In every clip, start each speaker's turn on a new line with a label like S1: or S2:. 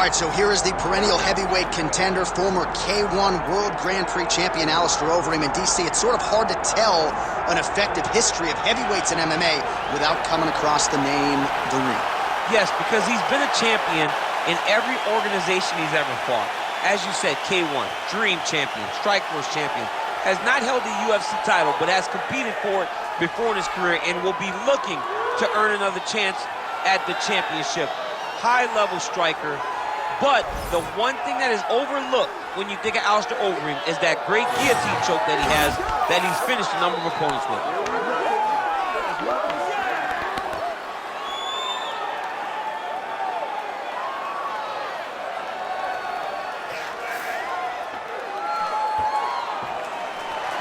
S1: right, so here is the perennial heavyweight contender, former K1 World Grand Prix champion Alistair Overeem. In DC, it's sort of hard to tell an effective history of heavyweights in MMA without coming across the name, the ring.
S2: Yes, because he's been a champion in every organization he's ever fought. As you said, K1, Dream champion, Strikeforce champion, has not held the UFC title, but has competed for it before in his career and will be looking to earn another chance at the championship. High-level striker, but the one thing that is overlooked when you think of Alistair Overeem is that great guillotine choke that he has, that he's finished a number of opponents with.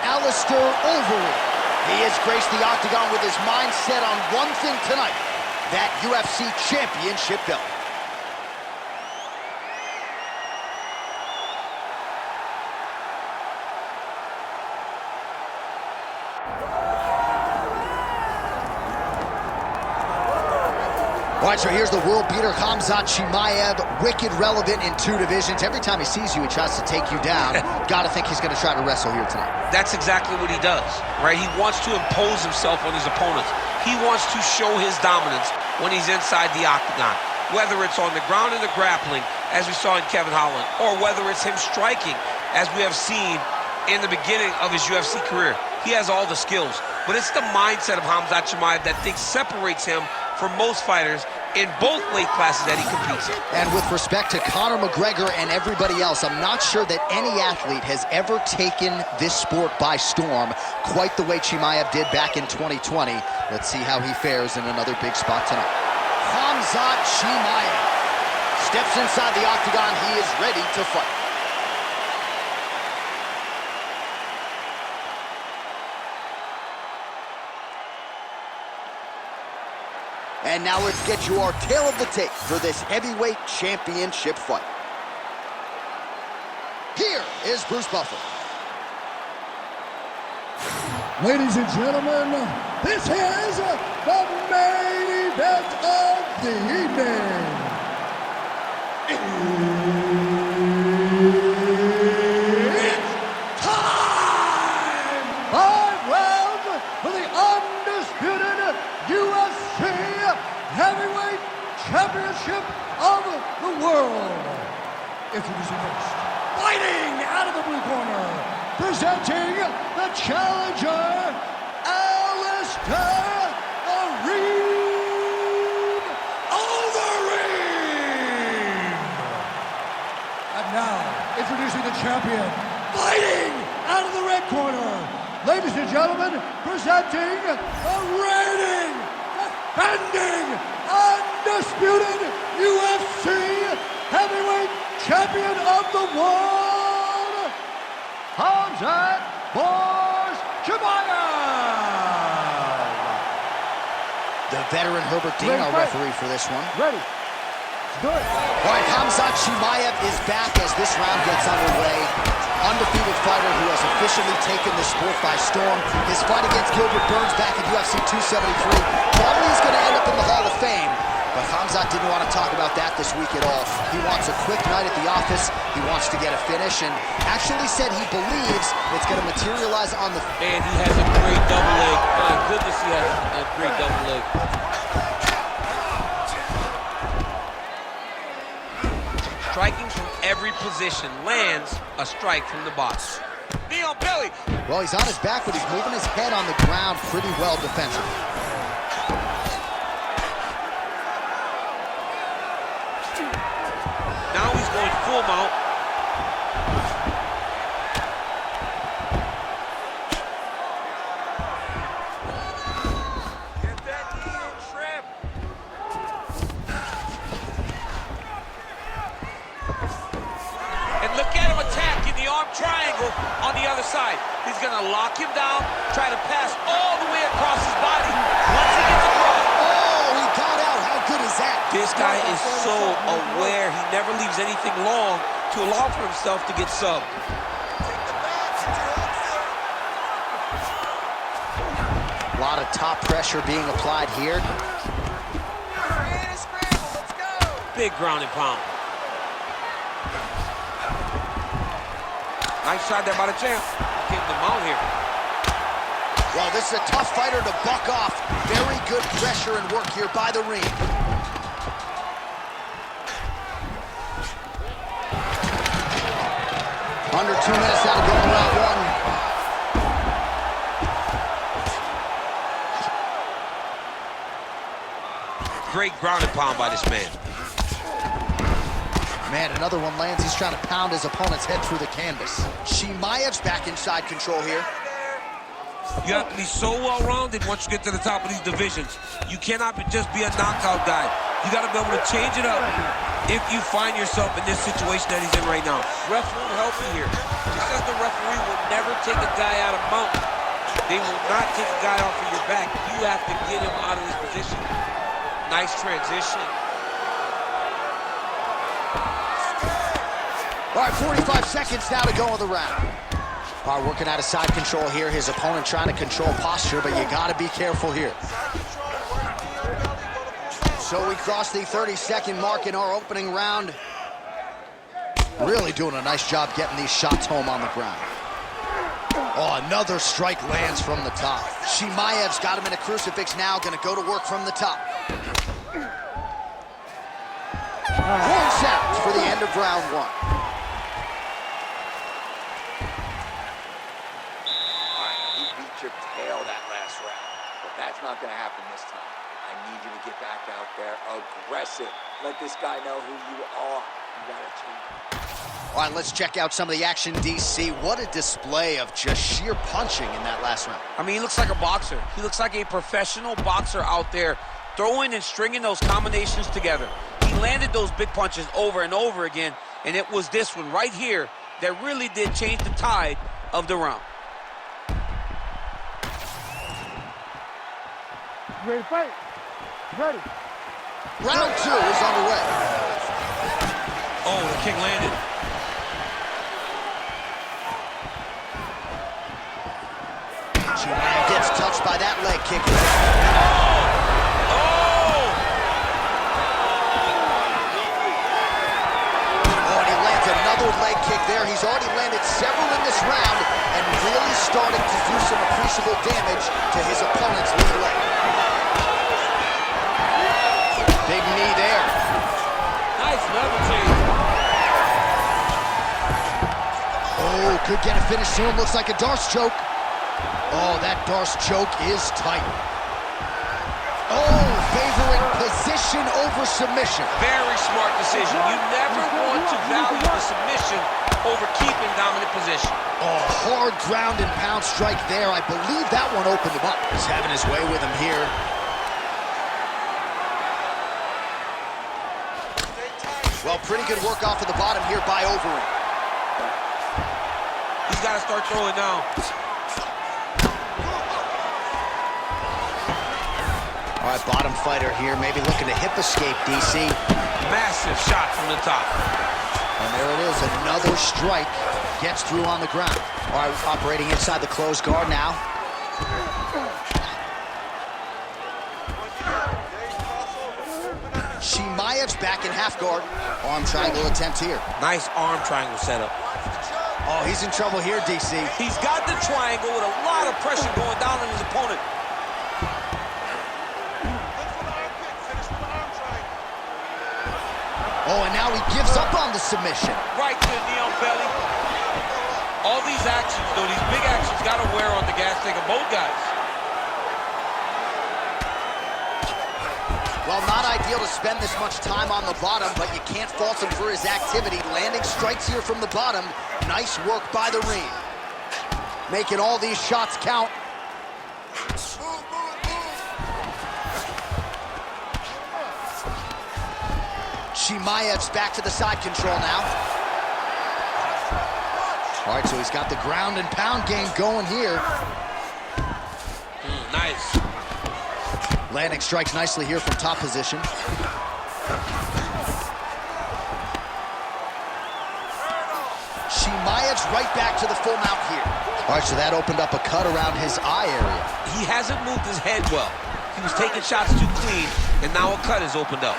S1: Alistair Overeem. He has graced the octagon with his mind set on one thing tonight, that UFC championship belt. All right, so here's the world beater, Khamzat Chimaev, wicked relevant in 2 divisions. Every time he sees you, he tries to take you down. Gotta think he's gonna try to wrestle here tonight.
S2: That's exactly what he does, right? He wants to impose himself on his opponents. He wants to show his dominance when he's inside the octagon, whether it's on the ground in the grappling, as we saw in Kevin Holland, or whether it's him striking, as we have seen in the beginning of his UFC career. He has all the skills, but it's the mindset of Khamzat Chimaev that separates him from most fighters in both weight classes that he competes in.
S1: And with respect to Conor McGregor and everybody else, I'm not sure that any athlete has ever taken this sport by storm quite the way Chimaev did back in 2020. Let's see how he fares in another big spot tonight. Khamzat Chimaev steps inside the octagon. He is ready to fight. And now let's get you our tale of the tape for this heavyweight championship fight. Here is Bruce Buffer.
S3: Ladies and gentlemen, this is the main event of the evening. It's time! 5 rounds for the undisputed UFC Heavyweight Championship of the world. Introducing first, fighting out of the blue corner, presenting the challenger, Alistair Overeem. And now, introducing the champion, fighting out of the red corner, ladies and gentlemen, presenting the reigning, defending, undisputed UFC Heavyweight Champion of the world, Khamzat Chimaev.
S1: The veteran Herbert Dean, our referee for this one.
S3: Ready. Good.
S1: All right, Khamzat Chimaev is back as this round gets underway. Undefeated fighter who has officially taken the sport by storm. His fight against Gilbert Burns back at UFC 273 probably is going to end up in the Hall of Fame. But Khamzat didn't want to talk about that this week at all. He wants a quick night at the office. He wants to get a finish, and actually said he believes it's going to materialize on the...
S2: And he has a great double leg. My goodness, he has a great double leg. Striking from every position, lands a strike from the box. Knee on belly.
S1: Well, he's on his back, but he's moving his head on the ground pretty well defensively.
S2: Now he's going full mount. Get that knee in, Shrimp. And look at him attacking the arm triangle on the other side. He's going to lock him down, try to pass all the way across his body. Once he gets across.
S1: Oh, he got out. How good is that?
S2: This guy is so aware. He never leaves anything long to allow for himself to get subbed.
S1: A lot of top pressure being applied here.
S2: Big ground and pound. Nice shot there by the champ. Getting the mount here.
S1: Well, this is a tough fighter to buck off. Very good pressure and work here by the ring. Under 2 minutes now to go in round one.
S2: Great ground and pound by this man.
S1: Man, another one lands. He's trying to pound his opponent's head through the canvas. Chimaev's back inside control here.
S2: You have to be so well-rounded once you get to the top of these divisions. You cannot just be a knockout guy. You got to be able to change it up if you find yourself in this situation that he's in right now. Ref won't help you here. Just as the referee will never take a guy out of mountain, they will not take a guy off of your back. You have to get him out of this position. Nice transition.
S1: All right, 45 seconds now to go in the round. All right, working out of side control here. His opponent trying to control posture, but you got to be careful here. So we crossed the 30-second mark in our opening round. Really doing a nice job getting these shots home on the ground. Oh, another strike lands from the top. Chimaev's got him in a crucifix now, gonna go to work from the top. Points out for the end of round one.
S4: Your tail that last round, but that's not going to happen this time. I need you to get back out there aggressive. Let this guy know who you are. You got to change.
S1: All right, let's check out some of the action, DC. What a display of just sheer punching in that last round.
S2: I mean, he looks like a boxer. He looks like a professional boxer out there, throwing and stringing those combinations together. He landed those big punches over and over again, and it was this one right here that really did change the tide of the round.
S3: Ready to fight? Ready.
S1: Round two is underway.
S2: Oh, the kick landed.
S1: Chimaev gets touched by that leg kick. Oh, and he lands another leg kick there. He's already landed several in this round and really starting to do some appreciable damage to his opponent's lead leg. Big knee there.
S2: Nice level change.
S1: Oh, could get a finish soon. Looks like a Darce choke. Oh, that Darce choke is tight. Oh, favoring position over submission.
S2: Very smart decision. You never want to value the submission over keeping dominant position.
S1: Oh, hard ground and pound strike there. I believe that one opened him up. He's having his way with him here. Well, pretty good work off of the bottom here by Overeem.
S2: He's got to start throwing now.
S1: All right, bottom fighter here, maybe looking to hip escape, DC.
S2: Massive shot from the top.
S1: And there it is, another strike. Gets through on the ground. All right, operating inside the closed guard now. Chimaev's back in half guard. Arm triangle attempt here.
S2: Nice arm triangle setup.
S1: Oh, he's in trouble here, DC.
S2: He's got the triangle with a lot of pressure going down on his opponent.
S1: Oh, and now he gives up on the submission.
S2: Right to the knee on belly. All these actions, though, these big actions, got to wear on the gas tank of both guys.
S1: Well, not ideal to spend this much time on the bottom, but you can't fault him for his activity. Landing strikes here from the bottom. Nice work by the ring. Making all these shots count. Chimaev's back to the side control now. All right, so he's got the ground and pound game going here.
S2: Nice.
S1: Landing strikes nicely here from top position. Chimaev's right back to the full mount here. All right, so that opened up a cut around his eye area.
S2: He hasn't moved his head well. He was taking shots too clean, and now a cut is opened up.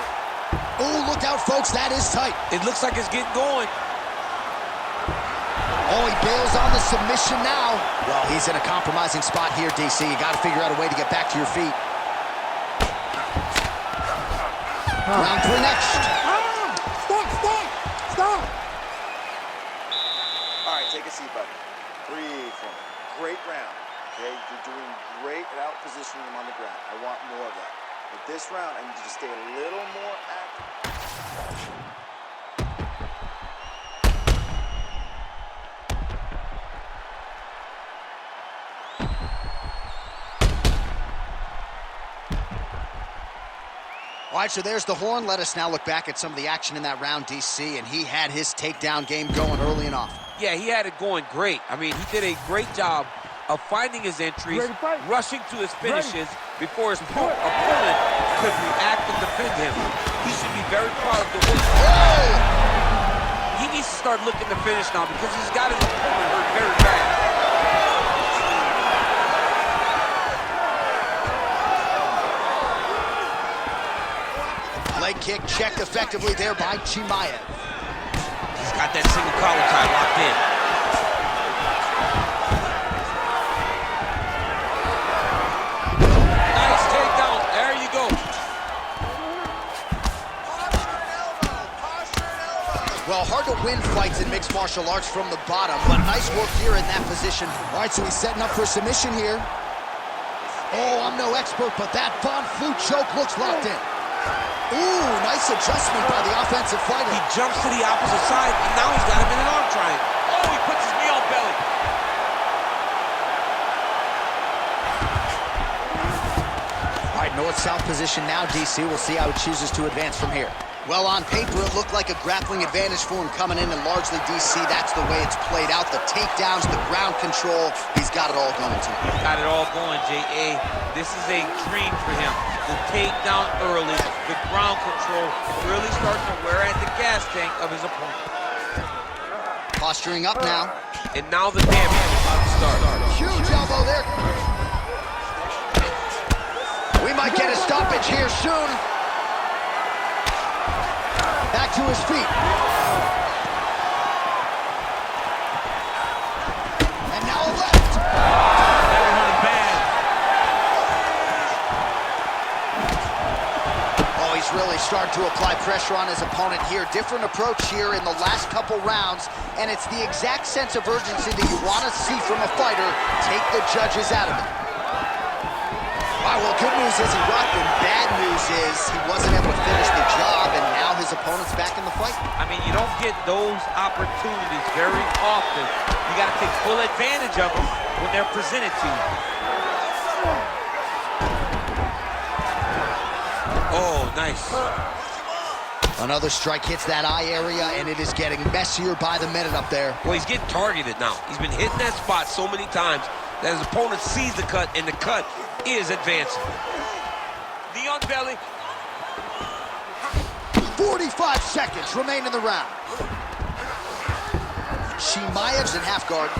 S1: Oh, look out, folks. That is tight.
S2: It looks like it's getting going.
S1: Oh, he bails on the submission now. Well, he's in a compromising spot here, DC. You got to figure out a way to get back to your feet. Round 3 next.
S3: Stop!
S5: All right, take a seat, buddy. Breathe for me. Great round, okay? You're doing great at out-positioning him on the ground. I want more of that. But this round, I need you to stay a little more active.
S1: All right, so there's the horn. Let us now look back at some of the action in that round, DC, and he had his takedown game going early and often.
S2: Yeah, he had it going great. I mean, he did a great job of finding his entries, rushing to his finishes before his opponent could react and defend him. He should be very proud of the work. He needs to start looking to finish now because he's got his opponent hurt very bad.
S1: Leg kick checked effectively there by Chimaev.
S2: He's got that single collar tie locked in. Nice takedown. There you go.
S1: Well, hard to win fights in mixed martial arts from the bottom, but nice work here in that position. All right, so he's setting up for submission here. Oh, I'm no expert, but that Von Flue choke looks locked in. Ooh, nice adjustment by the offensive fighter.
S2: He jumps to the opposite side, and now he's got him in an arm triangle. Oh, he puts his knee on belly.
S1: All right, north-south position now, DC. We'll see how he chooses to advance from here. Well, on paper, it looked like a grappling advantage for him coming in, and largely, DC, that's the way it's played out. The takedowns, the ground control, he's got it all going to him.
S2: He's got it all going, J.A. This is a dream for him. The takedown early, the ground control, really starting to wear at the gas tank of his opponent.
S1: Posturing up now.
S2: And now the damage is about to start.
S1: Huge elbow there. We might get a stoppage here soon. Back to his feet. And now a left.
S2: That one bad.
S1: Oh, he's really starting to apply pressure on his opponent here. Different approach here in the last couple rounds, and it's the exact sense of urgency that you want to see from a fighter. Take the judges out of it. All right, well, good news is he rocked him. Bad news is he wasn't able to finish the job, and now his opponent's back in the fight.
S2: I mean, you don't get those opportunities very often. You got to take full advantage of them when they're presented to you. Oh, nice.
S1: Another strike hits that eye area, and it is getting messier by the minute up there.
S2: Well, he's getting targeted now. He's been hitting that spot so many times that his opponent sees the cut, and the cut is advancing. Knee on belly.
S1: 45 seconds remain in the round. Chimaev's in half guard.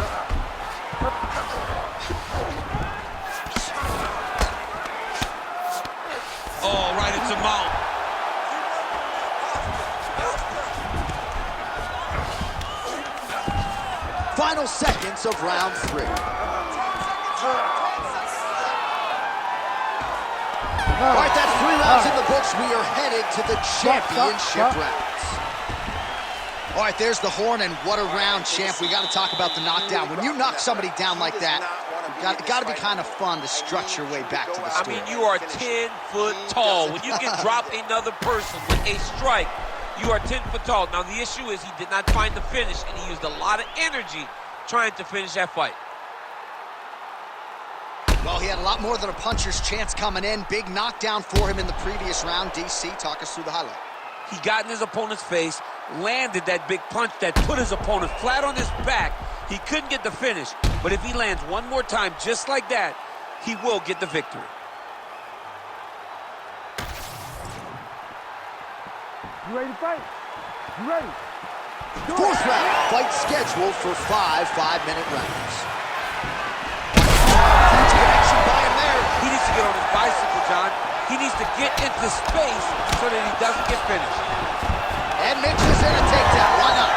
S2: Oh, right into mount.
S1: Final seconds of round 3. All right, that's 3 rounds in the books. We are headed to the championship rounds. All right, there's the horn, and what a round, champ. We got to talk about the knockdown. When you knock somebody down like that, got to be kind of fun to structure your way back to the story.
S2: I mean, you are 10 foot tall. When you can drop another person with a strike, you are 10 foot tall. Now, the issue is he did not find the finish, and he used a lot of energy trying to finish that fight.
S1: Well, he had a lot more than a puncher's chance coming in. Big knockdown for him in the previous round. DC, talk us through the highlight.
S2: He got in his opponent's face, landed that big punch that put his opponent flat on his back. He couldn't get the finish, but if he lands one more time just like that, he will get the victory.
S3: You ready to fight? You ready?
S1: 4th round, fight scheduled for 5 5-minute rounds. Huge connection by him there.
S2: He needs to get on his bicycle, John. He needs to get into space so that he doesn't get finished.
S1: And mixes in a takedown. Why not?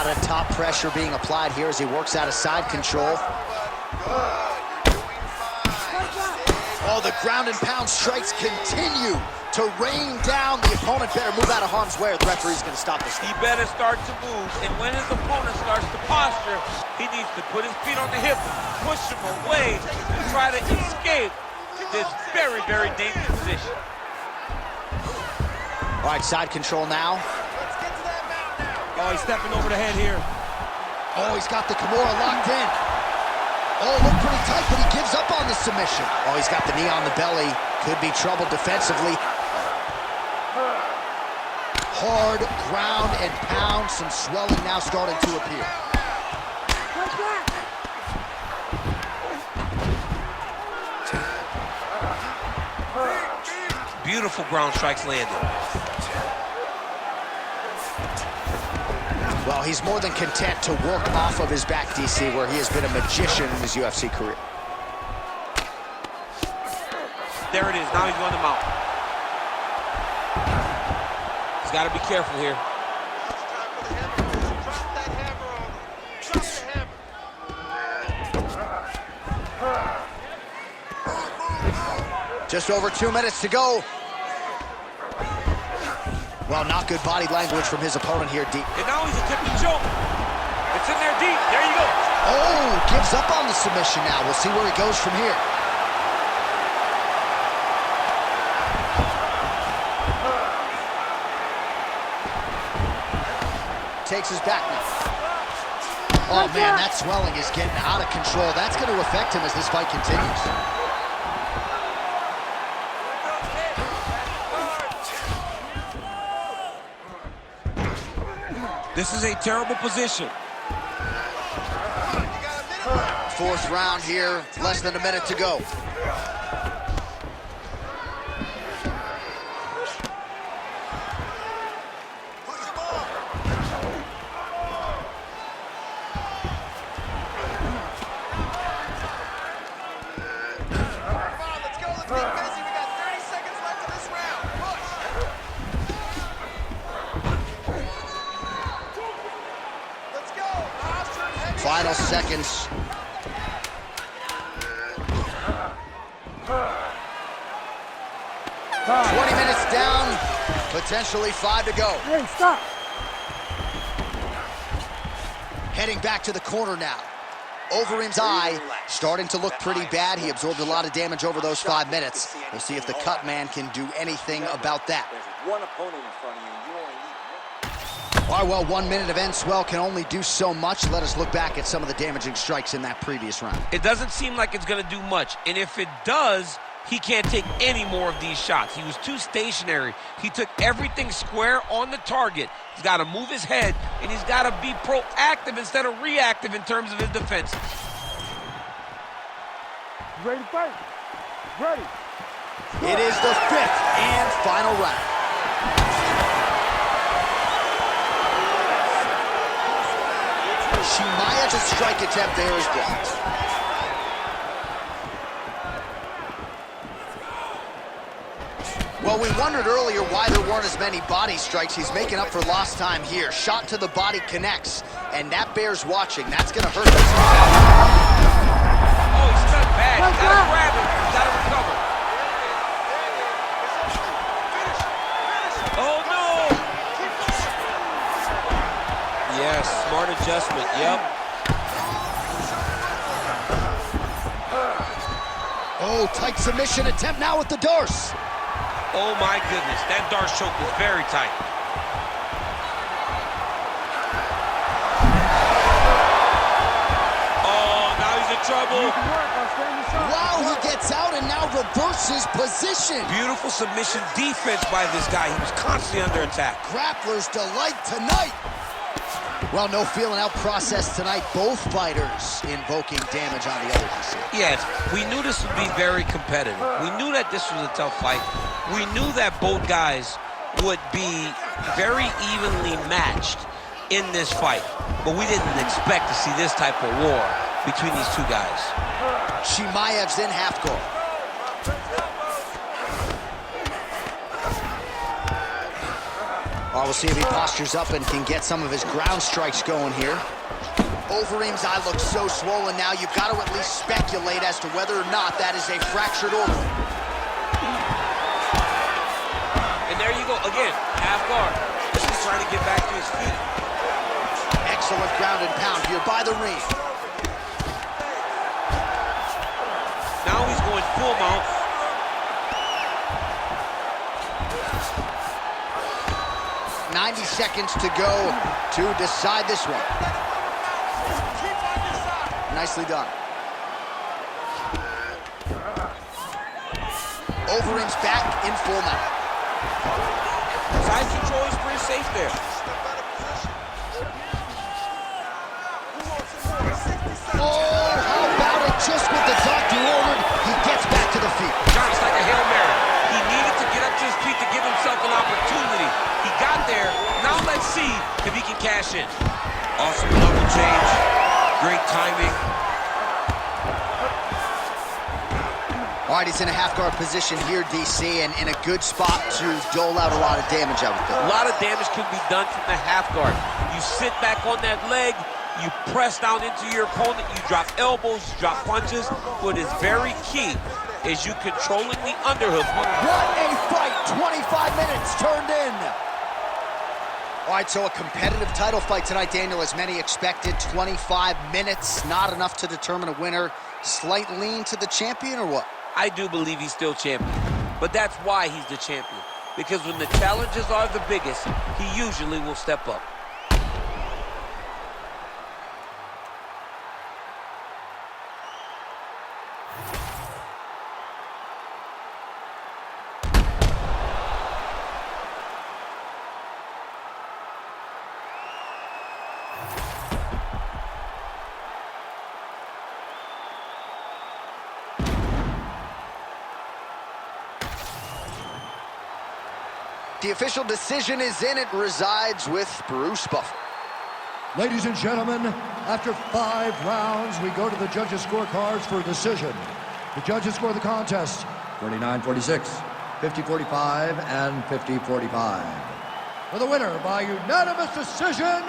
S1: lot of top pressure being applied here as he works out of side control. Oh, the ground and pound strikes continue to rain down. The opponent better move out of harm's way or the referee's going to stop this.
S2: He better start to move, and when his opponent starts to posture, he needs to put his feet on the hip, push him away, and try to escape this very, very dangerous position.
S1: All right, side control now.
S2: Oh, he's stepping over the head here.
S1: Oh, he's got the Kimura locked in. Oh, looked pretty tight, but he gives up on the submission. Oh, he's got the knee on the belly. Could be trouble defensively. Hard ground and pound. Some swelling now starting to appear.
S2: Beautiful ground strikes landed.
S1: Well, he's more than content to work off of his back, DC, where he has been a magician in his UFC career.
S2: There it is. Now he's going to mount. He's got to be careful here.
S1: Just over 2 minutes to go. Well, not good body language from his opponent here, deep.
S2: And now he's attempting to choke. It's in there deep. There you go.
S1: Oh, gives up on the submission now. We'll see where he goes from here. Takes his back now. Oh, man, that swelling is getting out of control. That's going to affect him as this fight continues.
S2: This is a terrible position.
S1: Fourth round here, less than a minute to go. Final seconds. 20 minutes down, potentially 5 to go.
S3: Hey, stop.
S1: Heading back to the corner now. Overeem's eye starting to look pretty bad. He absorbed a lot of damage over those 5 minutes. We'll see if the cut man can do anything about that.
S4: There's one opponent in front of you. You only need one.
S1: All right, well, 1 minute of end swell can only do so much. Let us look back at some of the damaging strikes in that previous round.
S2: It doesn't seem like it's going to do much. And if it does, he can't take any more of these shots. He was too stationary. He took everything square on the target. He's got to move his head, and he's got to be proactive instead of reactive in terms of his defense.
S3: Ready to fight? Ready.
S1: It is the 5th and final round. Chimaev's strike attempt there is blocked. Well, we wondered earlier why there weren't as many body strikes. He's making up for lost time here. Shot to the body connects, and that bears watching. That's going to hurt him.
S2: Oh, he's stuck bad. He's got to grab him. He's got to recover. Oh, no! Yes, smart adjustment. Yep.
S1: Oh, tight submission attempt now with the Darce.
S2: Oh, my goodness. That Darce choke was very tight. Oh, now he's in trouble.
S1: Wow, he gets out and now reverses position.
S2: Beautiful submission defense by this guy. He was constantly under attack.
S1: Grappler's delight tonight. Well, no feeling out process tonight. Both fighters invoking damage on the other.
S2: Yes, we knew this would be very competitive. We knew that this was a tough fight. We knew that both guys would be very evenly matched in this fight. But we didn't expect to see this type of war between these two guys.
S1: Chimaev's in half guard. All All right, we'll see if he postures up and can get some of his ground strikes going here. Overeem's eye looks so swollen now, you've got to at least speculate as to whether or not that is a fractured organ.
S2: And there you go, again, half guard. He's trying to get back to his feet.
S1: Excellent ground and pound here by the ring.
S2: Now he's going full mount.
S1: .90 seconds to go to decide this one. Nicely done. Overeem's back in full mount.
S2: Side control is pretty safe there.
S1: Oh, how about it? Just what the doctor ordered, he gets back to the feet.
S2: John, it's like a Hail Mary. He needed to get up to his feet to give himself an opportunity. He got there. Now let's see if he can cash in. Awesome level change. Great timing.
S1: All right, he's in a half-guard position here, DC, and in a good spot to dole out a lot of damage, I would think.
S2: A lot of damage can be done from the half guard. You sit back on that leg, you press down into your opponent, you drop elbows, you drop punches. What is very key is you controlling the underhook.
S1: What a fight! 25 minutes turned in. All right, so a competitive title fight tonight, Daniel, as many expected. 25 minutes, not enough to determine a winner. Slight lean to the champion, or what?
S2: I do believe he's still champion, but that's why he's the champion. Because when the challenges are the biggest, he usually will step up.
S1: The official decision is in. It resides with Bruce Buffer.
S3: Ladies and gentlemen, after 5 rounds, we go to the judges' scorecards for a decision. The judges score the contest 49-46, 50-45, and 50-45. For the winner by unanimous decision,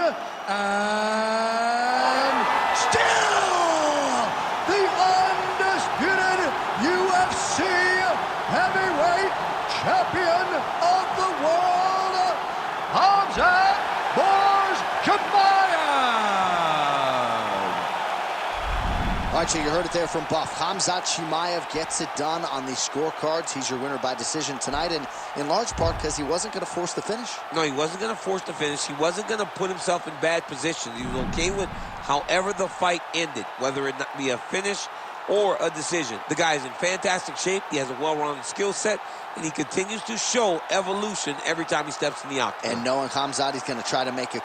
S3: and still the undisputed UFC heavyweight champion of the world, Khamzat Chimaev.
S1: All right, so you heard it there from Buff. Khamzat Chimaev gets it done on the scorecards. He's your winner by decision tonight, and in large part because he wasn't going to force the finish.
S2: No, he wasn't going to force the finish. He wasn't going to put himself in bad positions. He was okay with however the fight ended, whether it not be a finish or a decision. The guy is in fantastic shape. He has a well-rounded skill set, and he continues to show evolution every time he steps in the octagon.
S1: And knowing Khamzat, he's going to try to make it